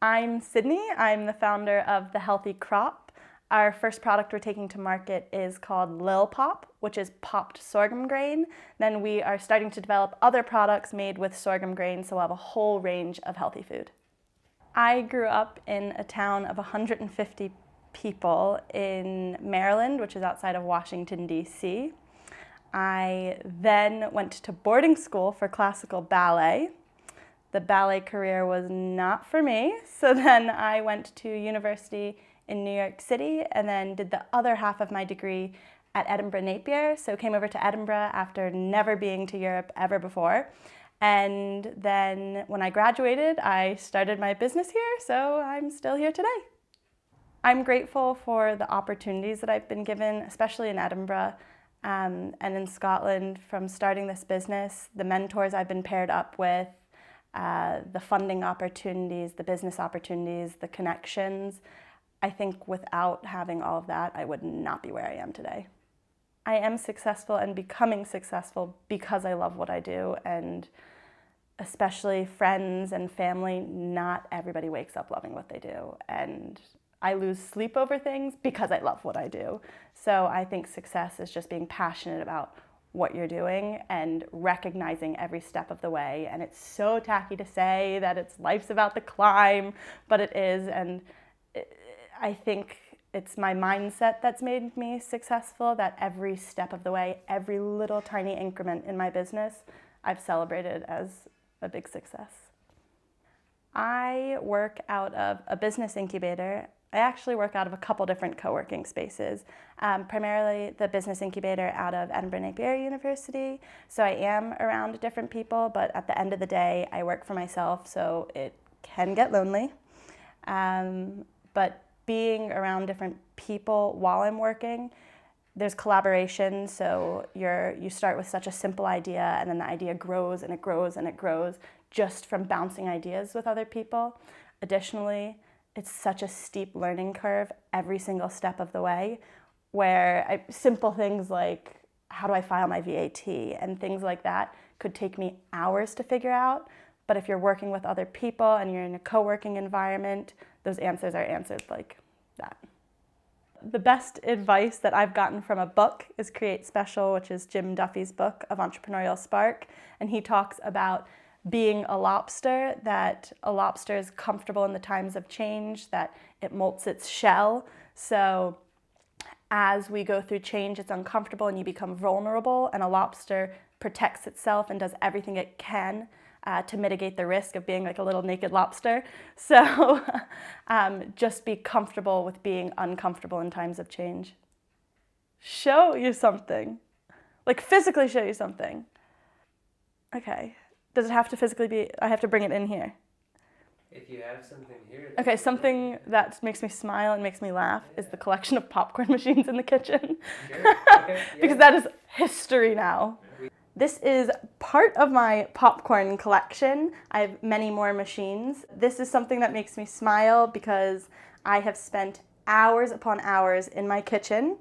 I'm Sydney. I'm the founder of The Healthy Crop. Our first product we're taking to market is called lil'POP, which is popped sorghum grain. Then we are starting to develop other products made with sorghum grain, so we'll have a whole range of healthy food. I grew up in a town of 150 people in Maryland, which is outside of Washington, D.C. I then went to boarding school for classical ballet. The ballet career was not for me, so then I went to university in New York City and then did the other half of my degree at Edinburgh Napier, so came over to Edinburgh after never being to Europe ever before. And then when I graduated, I started my business here, so I'm still here today. I'm grateful for the opportunities that I've been given, especially in Edinburgh and in Scotland, from starting this business, the mentors I've been paired up with, the funding opportunities, the business opportunities, the connections. I think without having all of that, I would not be where I am today. I am successful and becoming successful because I love what I do, and especially friends and family, not everybody wakes up loving what they do. And I lose sleep over things because I love what I do. So I think success is just being passionate about what you're doing and recognizing every step of the way. And it's so tacky to say that life's about the climb, but it is. And I think it's my mindset that's made me successful, that every step of the way, every little tiny increment in my business, I've celebrated as a big success. I work out of a business incubator. I actually work out of a couple different co-working spaces, primarily the business incubator out of Edinburgh Napier University. So I am around different people, but at the end of the day, I work for myself, so it can get lonely. But being around different people while I'm working, there's collaboration, so you start with such a simple idea, and then the idea grows and it grows and it grows just from bouncing ideas with other people. Additionally, it's such a steep learning curve every single step of the way, where simple things like how do I file my VAT and things like that could take me hours to figure out. But if you're working with other people and you're in a co-working environment, those answers are answered like that. The best advice that I've gotten from a book is Create Special, which is Jim Duffy's book of entrepreneurial spark. And he talks about being a lobster, that a lobster is comfortable in the times of change, that it molts its shell. So as we go through change, it's uncomfortable and you become vulnerable, and a lobster protects itself and does everything it can to mitigate the risk of being like a little naked lobster. So just be comfortable with being uncomfortable in times of change. Show you something. Like physically show you something. Okay. Does it have to physically be, I have to bring it in here? If you have something here. Okay, something that makes me smile and makes me laugh is the collection of popcorn machines in the kitchen. Sure. Okay. Because that is history now. This is part of my popcorn collection. I have many more machines. This is something that makes me smile because I have spent hours upon hours in my kitchen,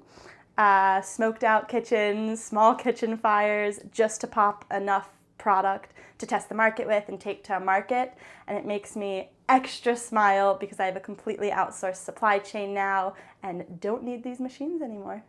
smoked out kitchens, small kitchen fires, just to pop enough product to test the market with and take to a market. And it makes me extra smile because I have a completely outsourced supply chain now and don't need these machines anymore.